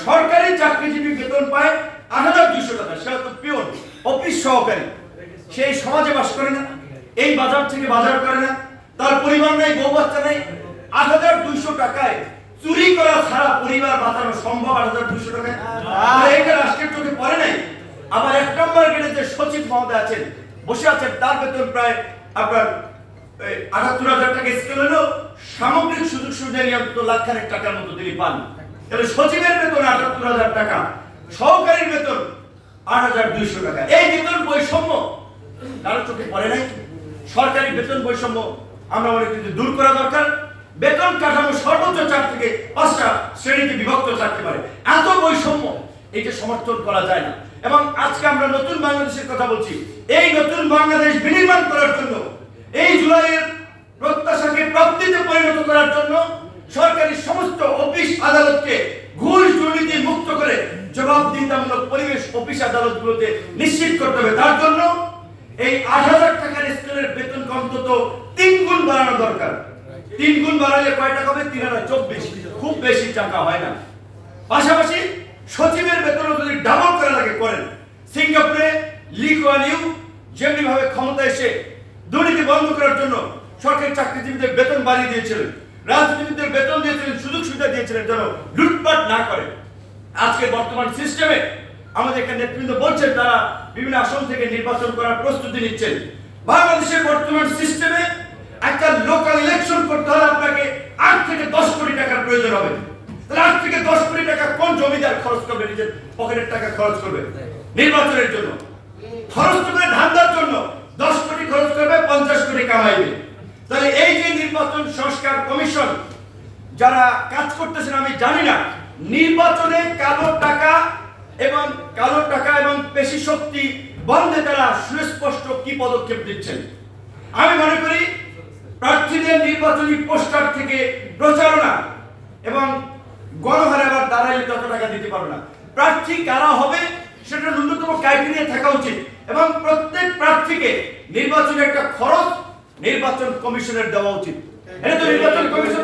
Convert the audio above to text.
সরকারি চাকরিজীবী বেতন পায় ৮২০০ টাকা, সে তো পিওন অফিস সহকারী, সেই সমাজে বাস করে না, এই বাজার থেকে বাজার করে না, তার পরিবার নাই, বউ বাচ্চা নাই। ৮২০০ টাকায় চুরি করা ছাড়া পরিবার বাঁচানো সম্ভব? ৮২০০ টাকায় এটা রাষ্ট্রের চোখে পড়ে নাই। আবার ১ নম্বর গেটে যে সচিব মহোদয় আছেন, বসে আছেন, তার বেতন প্রায় আপনার ৭৮,০০০ টাকা স্কেল হলো, সামগ্রিক সুযোগ সুবিধা নিয়ে লাখখানেক টাকার মতো তিনি পান। তাহলে সচিবের বেতন ৭৮,০০০ টাকা, সহকারীর বেতন ৮২০০ টাকা। এই বেতন বৈষম্য কারো চোখে পড়ে নাই? সরকারি বেতন বৈষম্য আমরা মনে করি দূর করা দরকার। বেতন কাঠামো সর্বোচ্চ ৪ থেকে ৫টা শ্রেণীতে বিভক্ত থাকতে পারে। এত বৈষম্য এটা সমর্থন করা যায় না। এবং আজকে আমরা নতুন বাংলাদেশের কথা বলছি। এই নতুন বাংলাদেশ বিনির্মাণ করার জন্য, এই জুলাইয়ের প্রত্যাশাকে প্রাপ্তিতে পরিণত করার জন্য সরকারি সমস্ত অফিস আদালতকে ঘুষ দুর্নীতি মুক্ত করে জবাবদিহিতামূলক পরিবেশ অফিস আদালতগুলোতে নিশ্চিত করতে হবে। তার জন্য এই ৮০০০ টাকার স্কেলের বেতন অন্তত ৩ গুণ বাড়ানো দরকার। ৩ গুণ বাড়ালে কয় টাকা হবে? ৩,২৪। খুব বেশি টাকা হয় না। পাশাপাশি সচিবের বেতন যদি ডাবল করা লাগে করেন। সিঙ্গাপুরে লি কুয়ান ইউ যেমনি ভাবে ক্ষমতা এসে দুর্নীতি বন্ধ করার জন্য সরকারি চাকরিজীবীদের বেতন বাড়িয়ে দিয়েছিলেন, রাজনীতিবিদদের বেতন দিয়েছিলেন, সুযোগ সুবিধা দিয়েছিলেন যেন লুটপাট না করে। আজকে বর্তমান সিস্টেমে আমাদের এখানে নেতৃবৃন্দ বলছেন তারা বিভিন্ন আসন থেকে নির্বাচন করার প্রস্তুতি নিচ্ছেন। বাংলাদেশের বর্তমান সিস্টেমে একটা লোকাল ইলেকশন করতে হলে আপনাকে ৮ থেকে ১০ কোটি টাকার প্রয়োজন হবে। তাহলে ৮ থেকে ১০ কোটি টাকা কোন জমিদার খরচ করবে? নিজের পকেটের টাকা খরচ করবে নির্বাচনের জন্য, খরচ করবে ধান্দার জন্য। ১০ কোটি খরচ করবে, ৫০ কোটি কামাইবে। তাহলে এই যে নির্বাচন সংস্কার কমিশন যারা কাজ করতেছেন, আমি জানি না নির্বাচনে কালো টাকা এবং পেশি শক্তি বন্ধে তারা সুস্পষ্ট কি পদক্ষেপ দিচ্ছেন। আমি মনে করি প্রার্থীদের নির্বাচনী পোস্টার থেকে প্রচারণা এবং গণহারে আবার দাঁড়াইলে তত টাকা দিতে পারবে না। প্রার্থী কারা হবে সেটা ন্যূনতম ক্রাইটেরিয়া থাকা উচিত এবং প্রত্যেক প্রার্থীকে নির্বাচনের একটা খরচ নির্বাচন কমিশনের দেওয়া উচিত। এটা তো নির্বাচন কমিশন